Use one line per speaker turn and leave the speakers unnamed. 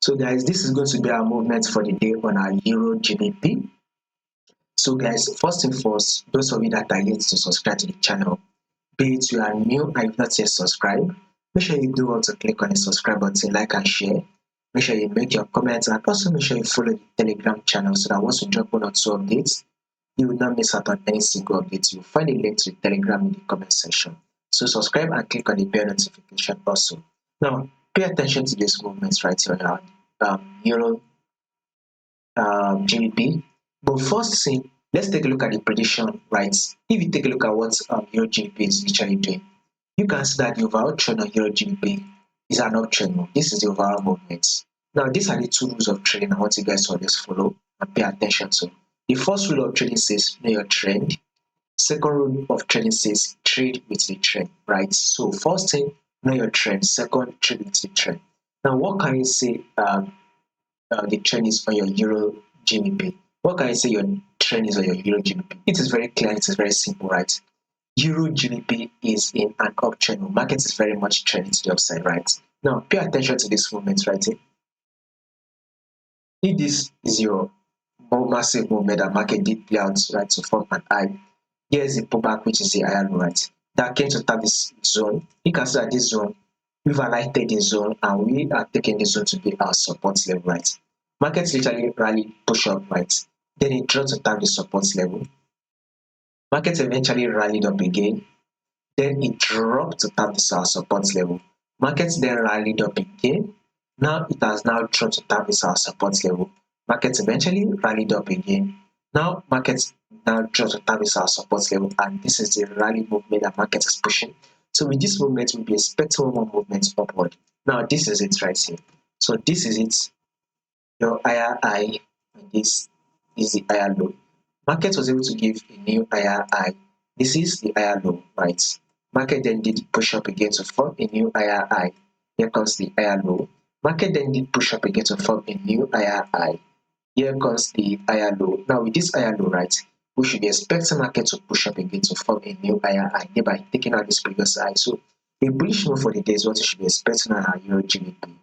So guys, this is going to be our movement for the day on our Euro GBP. So guys, first and first, those of you that are yet to subscribe to the channel, be it you are new and you've not yet subscribed, make sure you do want to click on the subscribe button, like and share. Make sure you make your comments, and also make sure you follow the Telegram channel so that once we drop 1 or 2 updates, you will not miss out on any single update. You'll find a link to the Telegram in the comment section. So subscribe and click on the bell notification also. Now, pay attention to these movements right here on Euro GBP. But first thing, let's take a look at the prediction, right? If you take a look at what Euro GBP is literally doing, you can see that the overall trend on Euro GBP is an uptrend move. This is the overall movement. Now, these are the 2 rules of trading I want you guys to always follow and pay attention to. The first rule of trading says know your trend. Second rule of trading says trade with the trend, right? So first thing, know your trend. Second, trade with the trend. Now, what can you say the trend is on your Euro GBP? What can you say your trend is on your Euro GBP? It is very clear. It is very simple, right? Euro GBP is in an uptrend. Market is very much trending to the upside, right? Now, pay attention to this movement, right? If this is your more massive movement that market did play out, right, to form an high, here's the pullback, which is the higher low, right? That came to tap this zone. You can see that this zone, we've highlighted this zone and we are taking this zone to be our support level, right? Markets literally rally, push up, right? Then it dropped to tap the support level. Market eventually rallied up again. Then it dropped to tap this our support level. Markets then rallied up again. Now it has now dropped to tap this our support level. Markets eventually rallied up again. Now markets now dropped to tap this our support level, and this is the rally movement that market is pushing. So with this movement, we'll be expecting one more movement upward. Now this is it right here. So this is it. Your higher high, and this is the higher low. Market was able to give a new higher high. This is the higher low, right? Market then did push up again to form a new higher high. Here comes the higher low. Market then did push up again to form a new higher high. Here comes the higher low. Now with this higher low, right, we should be expecting market to push up again to form a new higher high, thereby taking out this previous high. So a bullish move for the day is what you should be expecting on our Euro GBP.